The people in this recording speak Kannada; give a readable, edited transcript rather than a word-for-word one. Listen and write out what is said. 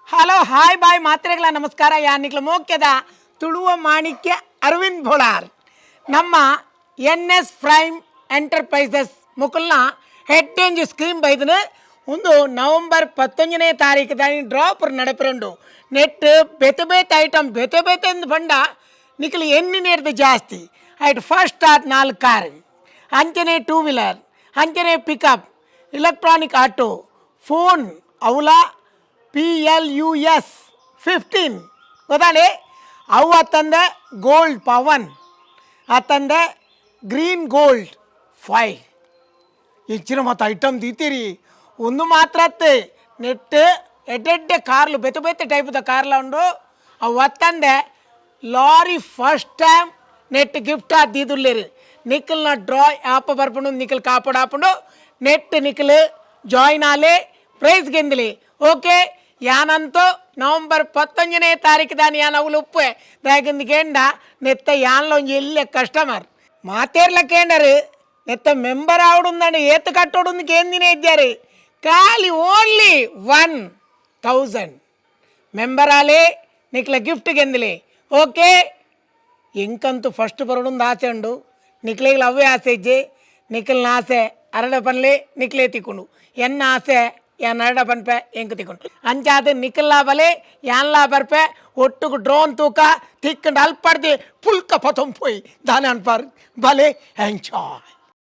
ಹಲೋ ಹಾಯ್ ಬಾಯ್ ಮಾತ್ರೆಗಳ ನಮಸ್ಕಾರ ಯಾನಿಕ್ಲ ಮೋಕ್ಯದ ತುಳುವ ಮಾಣಿಕ್ಯ ಅರವಿಂದ್ ಭೋಳಾರ್ ನಮ್ಮ NS ಪ್ರೈಮ್ ಎಂಟರ್ಪ್ರೈಸಸ್ ಮುಕುಲ್ನ ಹೆಡ್ಡೇಂಜ್ ಸ್ಕೀಮ್ ಬೈದನು ಒಂದು ನವಂಬರ್ 11ನೇ ತಾರೀಕು ದಾನಿ ಡ್ರಾಪ್ ನಡಪಿರಂಡು ನೆಟ್ ಬೆತೆ ಐಟಮ್ ಬೆತೆ ಬಂಡ ನಿಖಲ್ ಎన్ని ನೇರ್ದು ಜಾಸ್ತಿ ಐಟ್ ಫಸ್ಟ್ ಸ್ಟಾರ್ಟ್ 4 ಕಾರ್ ಅಂಚನೆ 2 ವೀಲರ್ ಅಂಚನೆ ಪಿಕಪ್ ಎಲೆಕ್ಟ್ರಾನಿಕ್ ಆಟೋ ಫೋನ್ ಅವಲಾ PLUS 15 ಗೊತ್ತಾಳೆ ಅವು ಅತ್ತಂದೆ ಗೋಲ್ಡ್ ಪವನ್ ಅತ್ತಂದೆ ಗ್ರೀನ್ ಗೋಲ್ಡ್ 5 ಇಚ್ಚಿನ ಮತ್ತು ಐಟಮ್ ದೀತೀರಿ ಒಂದು ಮಾತ್ರ ಅತ್ತೆ ನೆಟ್ ಎಡ್ಡೆ ಕಾರ್ಲು ಬೆತೆ ಟೈಪ್ದ ಕಾರ್ಲ ಉಂಡು ಅವು ಅತ್ತಂದೆ ಲಾರಿ ಫಸ್ಟ್ ಟೈಮ್ ನೆಟ್ ಗಿಫ್ಟ್ ಆದಿದುಲ್ಲೇರಿ ನಿಖಲ್ನ ಡ್ರಾ ಆಪ ಬರ್ಪುಂಡು ನಿಖಲ್ ಕಾಪಾಡು ಆಪುಂಡು ನೆಟ್ ನಿಖಲ್ ಜಾಯಿನ್ ಆಲೆ ಪ್ರೈಸ್ ಗೆಂದಿಲಿ ಓಕೆ ಯಾನಂತೂ ನವಂಬರ್ 11ನೇ ತಾರೀಕು దాని యాన అవులు ఉప్పు దాగింది కేండ నెత్త యాన్లో ఎల్లే కస్టమర్ మాతేర్లకేండరు నెత్త మెంబర్ ఆవిడుందండి ఏత కట్టోడుంది కేందినే ఇచ్చారు ఖాళీ ఓన్లీ 1000 మెంబర్ ఆలే నీకుల గిఫ్ట్ ಗೆಂದಿಲೆ ಓಕೆ ಎಂಕಂತೂ ಫಸ್ಟ್ ಬರೋಡು ಆಸೆ ಉಂಡು ನಿಕ್ಲಿಗೆ ಅವೇ ಆಸೆ ಇಜ್ಜೆ ನಿಖಲ್ನ ಆಸೆ ಅರಡ ಪನ್ಲೆ ನಿಕ್ಲೇ ತಿಕ್ಕೊಂಡು ಎನ್ನ ಆಸೆ ಯಾನ್ ಅರಡ ಪನ್ಪೆ ಎಂಕ್ ತಿಕ್ಕೊಂಡು ಅಂಚಾದ ನಿಖಲ್ಲಾ ಬಲೆ ಯಾನ್ಲಾ ಬರ್ಪೆ ಒಟ್ಟುಗು ಡ್ರೋನ್ ತೂಕ ತಿಕ್ಕಂಡು ಅಲ್ಪಡ್ದು ಪುಲ್ಕ ಪತಂ ಪೋಯಿ ದಾನೆ ಅನ್ಪಾರ್ ಬಲೆ ಎಂಜಾಯ್